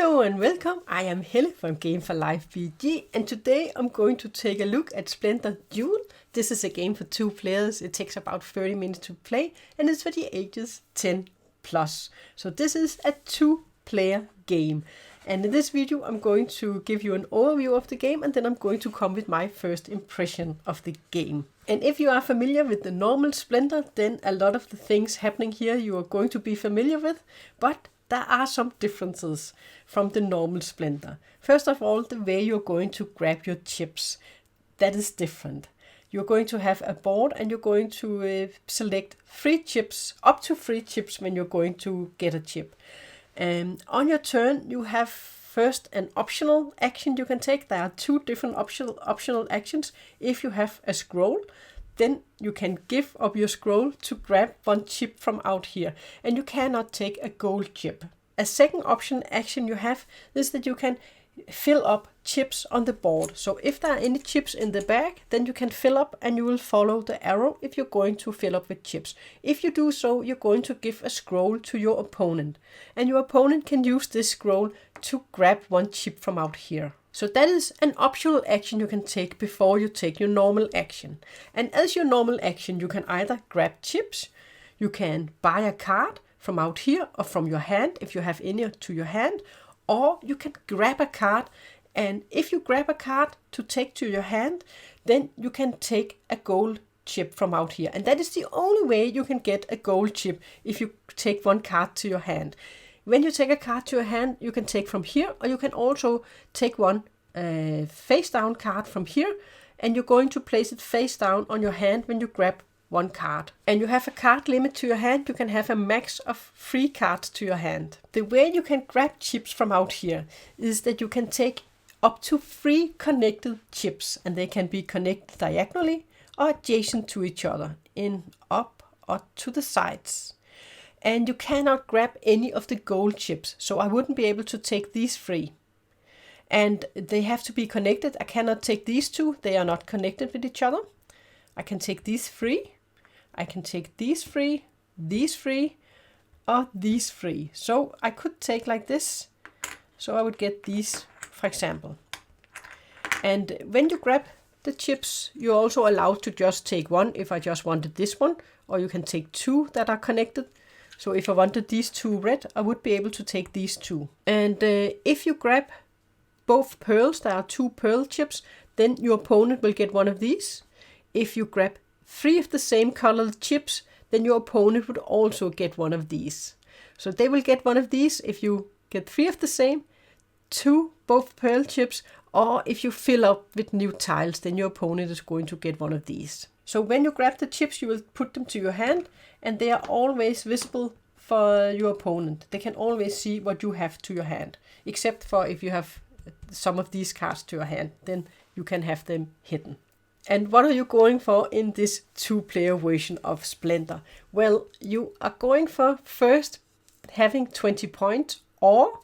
Hello and welcome, I am Helle from Game for Life BG, and today I'm going to take a look at Splendor Duel. This is a game for 2 players, it takes about 30 minutes to play, and it's for the ages 10 plus. So this is a 2-player game. And in this video I'm going to give you an overview of the game, and then I'm going to come with my first impression of the game. And if you are familiar with the normal Splendor, then a lot of the things happening here you are going to be familiar with, but there are some differences from the normal Splendor. First of all, the way you're going to grab your chips, that is different. You're going to have a board and you're going to select 3 chips, up to 3 chips when you're going to get a chip. On your turn, you have first an optional action you can take. There are 2 different optional actions. If you have a scroll, then you can give up your scroll to grab 1 chip from out here, and you cannot take a gold chip. A second option action you have is that you can fill up chips on the board. So if there are any chips in the bag, then you can fill up and you will follow the arrow if you're going to fill up with chips. If you do so, you're going to give a scroll to your opponent, and your opponent can use this scroll to grab 1 chip from out here. So that is an optional action you can take before you take your normal action. And as your normal action, you can either grab chips, you can buy a card from out here or from your hand if you have any to your hand, or you can grab a card, and if you grab a card to take to your hand, then you can take a gold chip from out here. And that is the only way you can get a gold chip, if you take 1 card to your hand. When you take a card to your hand, you can take from here, or you can also take 1 face down card from here, and you're going to place it face down on your hand when you grab 1 card. And you have a card limit to your hand. You can have a max of 3 cards to your hand. The way you can grab chips from out here is that you can take up to 3 connected chips, and they can be connected diagonally or adjacent to each other, in up or to the sides. And you cannot grab any of the gold chips, so I wouldn't be able to take these 3. And they have to be connected. I cannot take these 2, they are not connected with each other. I can take these 3, I can take these 3, or these 3. So I could take like this, so I would get these, for example. And when you grab the chips, you're also allowed to just take 1 if I just wanted this one, or you can take 2 that are connected. So if I wanted these 2 red, I would be able to take these 2. And if you grab both pearls, there are 2 pearl chips, then your opponent will get 1 of these. If you grab 3 of the same colored chips, then your opponent would also get 1 of these. So they will get 1 of these if you get 3 of the same, 2 both pearl chips, or if you fill up with new tiles, then your opponent is going to get 1 of these. So when you grab the chips, you will put them to your hand, and they are always visible for your opponent. They can always see what you have to your hand, except for if you have some of these cards to your hand, then you can have them hidden. And what are you going for in this 2-player version of Splendor? Well, you are going for first having 20 points, or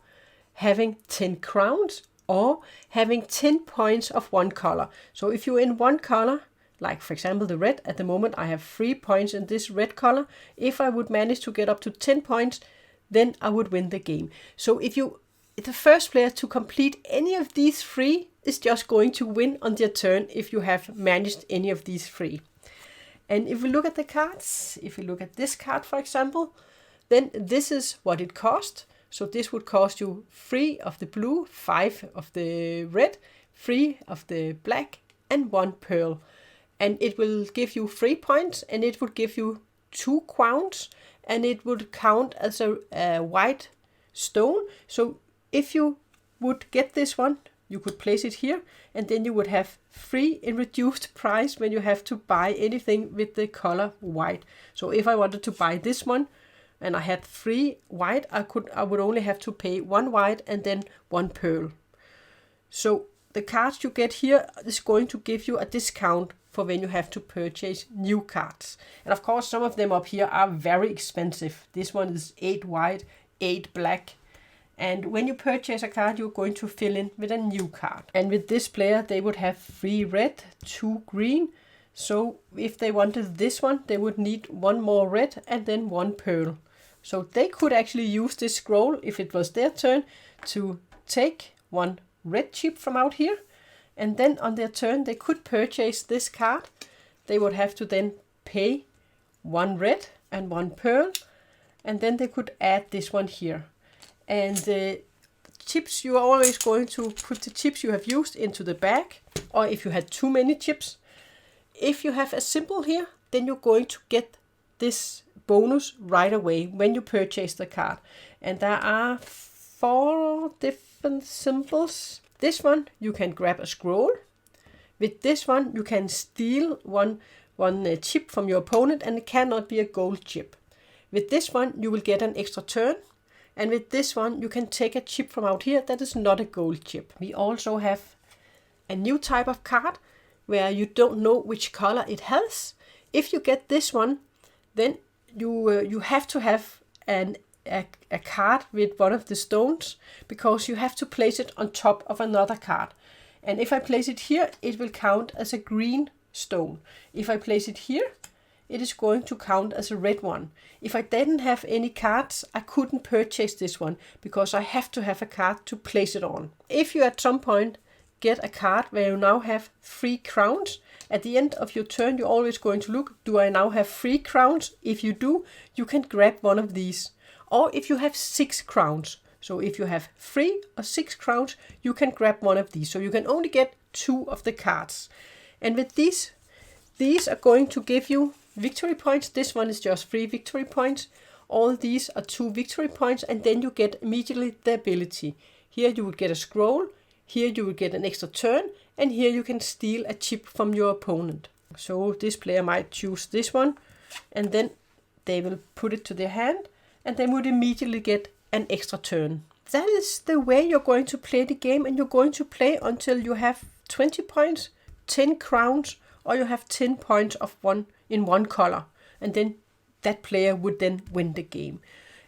having 10 crowns, or having 10 points of 1 color. So if you're in 1 color, like for example the red, at the moment I have 3 points in this red color. If I would manage to get up to 10 points, then I would win the game. So if the first player to complete any of these 3 is just going to win on their turn if you have managed any of these 3. And if we look at the cards, if we look at this card for example, then this is what it cost. So this would cost you 3 of the blue, 5 of the red, 3 of the black, and 1 pearl. And it will give you 3 points, and it would give you 2 crowns, and it would count as a white stone. So if you would get this one, you could place it here, and then you would have 3 in reduced price when you have to buy anything with the color white. So if I wanted to buy this one, and I had 3 white, I would only have to pay 1 white and then 1 pearl. So the cards you get here is going to give you a discount for when you have to purchase new cards. And of course, some of them up here are very expensive. This one is 8 white, 8 black. And when you purchase a card, you're going to fill in with a new card. And with this player, they would have 3 red, 2 green. So if they wanted this one, they would need 1 more red and then 1 pearl. So they could actually use this scroll, if it was their turn, to take one red chip from out here, and then on their turn they could purchase this card. They would have to then pay one red and one pearl, and then they could add this one here. And the chips, you are always going to put the chips you have used into the bag, or if you had too many chips. If you have a symbol here, then you're going to get this bonus right away when you purchase the card. And there are 4 different symbols. This one, you can grab a scroll. With this one, you can steal one chip from your opponent, and it cannot be a gold chip. With this one, you will get an extra turn. And with this one, you can take a chip from out here that is not a gold chip. We also have a new type of card where you don't know which color it has. If you get this one, then you have to have a card with one of the stones, because you have to place it on top of another card. And if I place it here, it will count as a green stone. If I place it here, it is going to count as a red one. If I didn't have any cards, I couldn't purchase this one, because I have to have a card to place it on. If you at some point get a card where you now have 3 crowns, at the end of your turn you're always going to look, do I now have 3 crowns? If you do, you can grab one of these. Or if you have 6 crowns, so if you have 3 or 6 crowns, you can grab one of these. So you can only get 2 of the cards. And with these are going to give you victory points. This one is just 3 victory points. All these are 2 victory points, and then you get immediately the ability. Here you will get a scroll, here you will get an extra turn, and here you can steal a chip from your opponent. So this player might choose this one, and then they will put it to their hand, and they would immediately get an extra turn. That is the way you're going to play the game, and you're going to play until you have 20 points, 10 crowns, or you have 10 points of one in one color, and then that player would then win the game.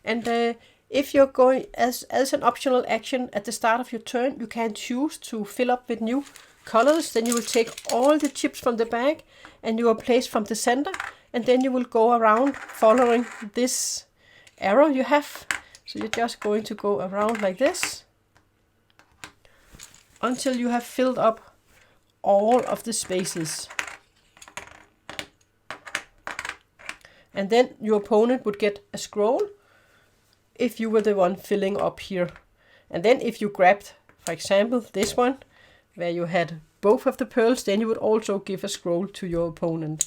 And if you're going as an optional action at the start of your turn, you can choose to fill up with new colors. Then you will take all the chips from the bag, and you will place from the center, and then you will go around following this arrow you have. So you're just going to go around like this until you have filled up all of the spaces. And then your opponent would get a scroll if you were the one filling up here. And then if you grabbed, for example, this one, where you had both of the pearls, then you would also give a scroll to your opponent.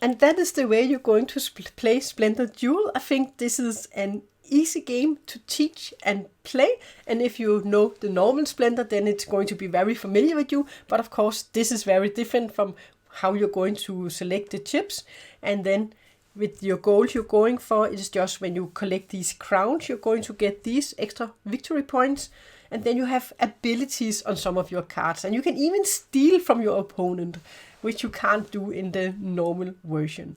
And that is the way you're going to play Splendor Duel. I think this is an easy game to teach and play. And if you know the normal Splendor, then it's going to be very familiar with you. But of course, this is very different from how you're going to select the chips. And then with your goals you're going for, it is just when you collect these crowns, you're going to get these extra victory points. And then you have abilities on some of your cards. And you can even steal from your opponent, which you can't do in the normal version.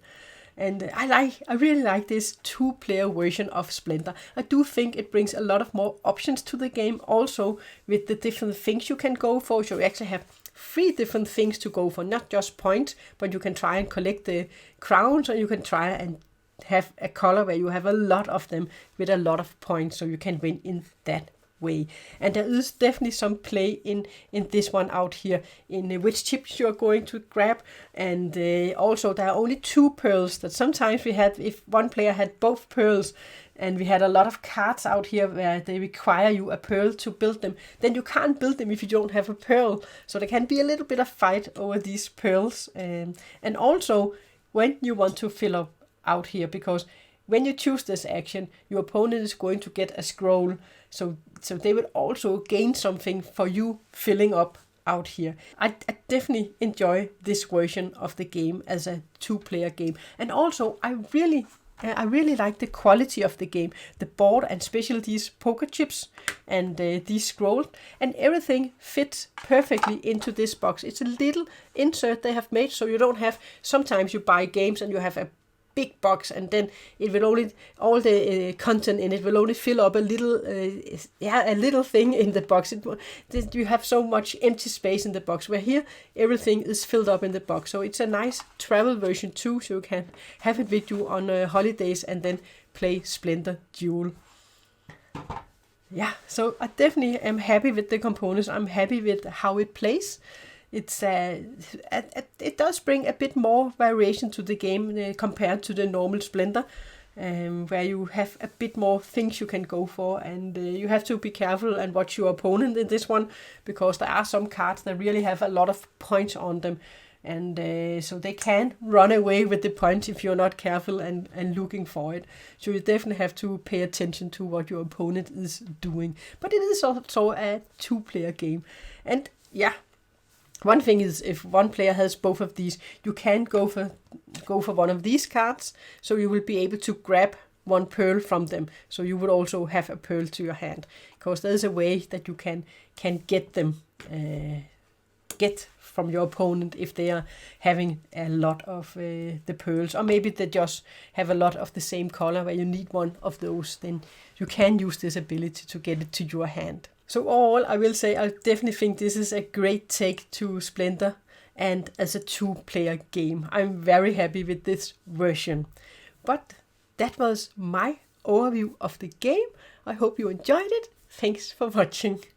And I really like this 2-player version of Splendor. I do think it brings a lot of more options to the game, also with the different things you can go for. So you actually have 3 different things to go for, not just points, but you can try and collect the crowns, or you can try and have a color where you have a lot of them with a lot of points, so you can win in that way. And there is definitely some play in this one out here, in which chips you're going to grab. And also there are only 2 pearls, that sometimes we had, if one player had both pearls, and we had a lot of cards out here where they require you a pearl to build them, then you can't build them if you don't have a pearl. So there can be a little bit of fight over these pearls. And also when you want to fill up out here, because when you choose this action, your opponent is going to get a scroll. So they will also gain something for you filling up out here. I definitely enjoy this version of the game as a 2-player game. And also I really like the quality of the game. The board, and especially these poker chips and these scrolls, and everything fits perfectly into this box. It's a little insert they have made, so you don't have, sometimes you buy games and you have a big box, and then it will only, all the content in it will only fill up a little thing in the box. You have so much empty space in the box, where here everything is filled up in the box. So it's a nice travel version too, so you can have it with you on holidays and then play Splendor Duel. Yeah, so I definitely am happy with the components. I'm happy with how it plays. It's it does bring a bit more variation to the game compared to the normal Splendor, where you have a bit more things you can go for, and you have to be careful and watch your opponent in this one, because there are some cards that really have a lot of points on them, and so they can run away with the points if you're not careful and looking for it. So you definitely have to pay attention to what your opponent is doing. But it is also a 2-player game, and yeah. One thing is, if one player has both of these, you can go for one of these cards, so you will be able to grab one pearl from them. So you would also have a pearl to your hand, because there is a way that you can get them, get from your opponent if they are having a lot of the pearls, or maybe they just have a lot of the same color where you need one of those. Then you can use this ability to get it to your hand. So overall, I will say I definitely think this is a great take to Splendor, and as a 2-player game. I'm very happy with this version. But that was my overview of the game. I hope you enjoyed it. Thanks for watching.